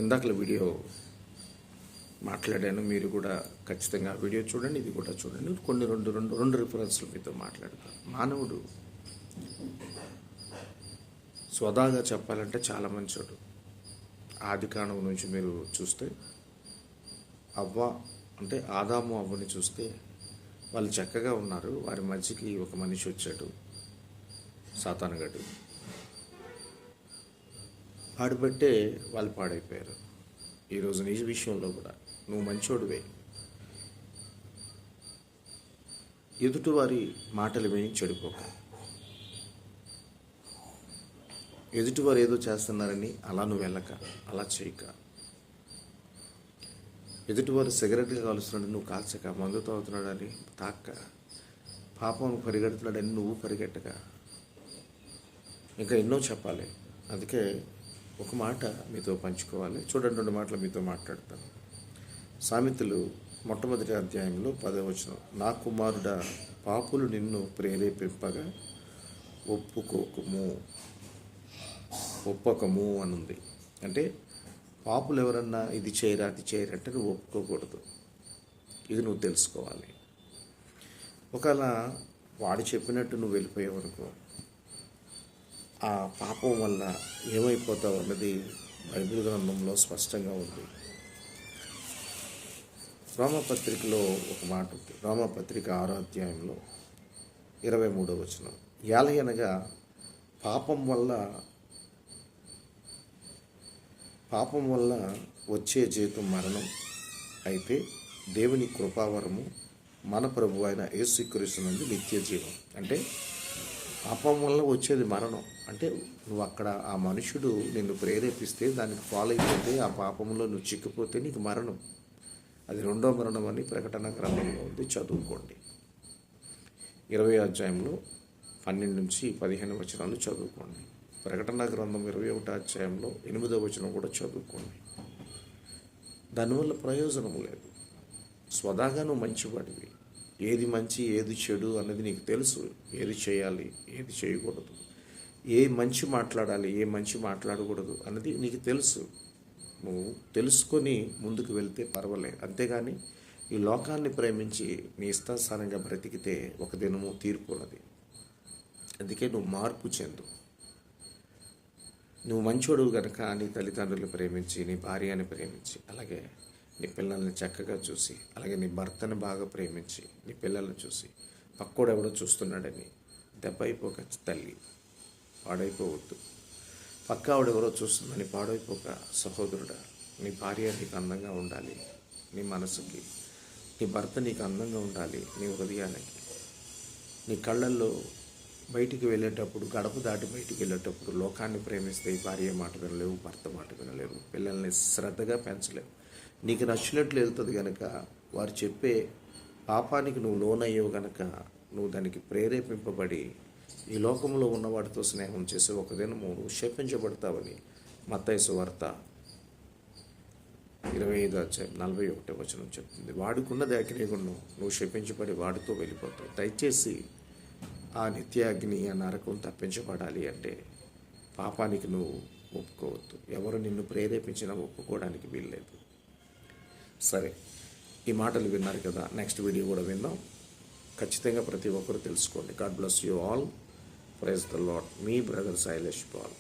ఇందాకల video మాట్లాడాను, మీరు కూడా ఖచ్చితంగా వీడియో చూడండి, ఇది కూడా చూడండి. కొన్ని రెండు రిఫరెన్స్లు మీతో మాట్లాడతాను. మానవుడు స్వదాగా చెప్పాలంటే చాలా మంచోడు. ఆది కాండం నుంచి మీరు చూస్తే అవ్వ అంటే ఆదాము అవ్వని చూస్తే వాళ్ళు చక్కగా ఉన్నారు. వారి మధ్యకి ఒక మనిషి వచ్చాడు, సాతానుగాడు. పాడుబట్టే వాళ్ళు పాడైపోయారు. ఈరోజు నీ విషయంలో కూడా నువ్వు మంచోడివే. ఎదుటివారి మాటలు విని చెడిపోక, ఎదుటివారు ఏదో చేస్తున్నారని అలా నువ్వు వెళ్ళక, అలా చేయక, ఎదుటివారు సిగరెట్గా కాలుస్తున్నాడని నువ్వు కాల్చక, మందు తాగుతున్నాడని తాక్క, పాపం పరిగెడుతున్నాడని నువ్వు పరిగెట్టక, ఇంకా ఎన్నో చెప్పాలి. అందుకే ఒక మాట మీతో పంచుకోవాలి. చూడండి, 2 మాటలు మీతో మాట్లాడతాను. సామెతలు మొట్టమొదటి అధ్యాయంలో 10వ వచనం, నా కుమారుడా, పాపులు నిన్ను ప్రేరేపింపగా ఒప్పకము అనుంది. అంటే పాపులు ఎవరన్నా ఇది చేయరా అది చేయరా అంటే నువ్వు ఒప్పుకోకూడదు. ఇది నువ్వు తెలుసుకోవాలి. ఒకవేళ వాడు చెప్పినట్టు నువ్వు వెళ్ళిపోయావు అనుకో, ఆ పాపం వల్ల ఏమైపోతావు అన్నది బైబిల్ గ్రంథంలో స్పష్టంగా ఉంది. రోమపత్రికలో ఒక మాట ఉంది. రోమపత్రిక 6వ అధ్యాయంలో 23వ వచనం, ఏలయనగా పాపం వల్ల వచ్చే జీతం మరణం, అయితే దేవుని కృపావరము మన ప్రభు అయిన యేసుక్రీస్తు నందు నిత్య జీవం. అంటే పాపం వల్ల వచ్చేది మరణం. అంటే నువ్వు అక్కడ ఆ మనుషుడు నిన్ను ప్రేరేపిస్తే దానికి ఫాలో అయిపోతే, ఆ పాపంలో నువ్వు చిక్కిపోతే నీకు మరణం. అది 2వ మరణం అని ప్రకటన గ్రంథంలో ఉంది, చదువుకోండి. 20వ అధ్యాయంలో 12 నుంచి 15 వచనాలు చదువుకోండి. ప్రకటన గ్రంథం 21వ అధ్యాయంలో 8వ వచనం కూడా చదువుకోండి. దానివల్ల ప్రయోజనం లేదు. స్వదాగా నువ్వు మంచివాడివి. ఏది మంచి ఏది చెడు అన్నది నీకు తెలుసు. ఏది చేయాలి ఏది చేయకూడదు, ఏ మంచి మాట్లాడాలి ఏ మంచి మాట్లాడకూడదు అన్నది నీకు తెలుసు. నువ్వు తెలుసుకొని ముందుకు వెళ్తే పర్వాలేదు. అంతేగాని ఈ లోకాన్ని ప్రేమించి నీ ఇష్టానుసారంగా బ్రతికితే ఒక దినము తీర్పు ఉన్నది. అందుకే నువ్వు మార్పు చెందు. నువ్వు మంచోడు కనుక నీ తల్లిదండ్రులు ప్రేమించి, నీ భార్యని ప్రేమించి, అలాగే నీ పిల్లల్ని చక్కగా చూసి, అలాగే నీ భర్తను బాగా ప్రేమించి, నీ పిల్లల్ని చూసి, పక్కోడు ఎవడో చూస్తున్నాడని దెబ్బ అయిపోక తల్లి, పాడైపోవద్దు. పక్క ఆవిడెవరో చూస్తుందని పాడైపోక సహోదరుడా, నీ భార్య నీకు అందంగా ఉండాలి, నీ మనసుకి. నీ భర్త నీకు అందంగా ఉండాలి, నీ హృదయానికి. నీ కళ్ళల్లో బయటికి వెళ్ళేటప్పుడు, గడప దాటి బయటికి వెళ్ళేటప్పుడు లోకాన్ని ప్రేమిస్తే భార్య మాట వినలేవు, భర్త మాట వినలేవు, పిల్లల్ని శ్రద్ధగా పెంచలేవు. నీకు నచ్చినట్లు వెళ్తుంది కనుక, వారు చెప్పే పాపానికి నువ్వు లోనయ్యవు కనుక, నువ్వు దానికి ప్రేరేపింపబడి ఈ లోకంలో ఉన్నవాడితో స్నేహం చేసి ఒక దినము నువ్వు శపించబడతావని మత్తయి సువార్త 25వ అధ్యాయం 41వ వచనం చెప్తుంది. వాడుకున్నది అగ్నిగుండం, నువ్వు శపించబడి వాడితో వెళ్ళిపోతావు. దయచేసి ఆ నిత్య అగ్ని ఆ నరకం తప్పించబడాలి అంటే పాపానికి నువ్వు ఒప్పుకోవద్దు. ఎవరు నిన్ను ప్రేరేపించినా ఒప్పుకోవడానికి వీల్లేదు. సరే, ఈ మాటలు విన్నారు కదా, నెక్స్ట్ వీడియో కూడా విందాం. ఖచ్చితంగా ప్రతి ఒక్కరు తెలుసుకోండి. God bless you all. Praise the Lord. మీ బ్రదర్ శైలేష్ పాల్.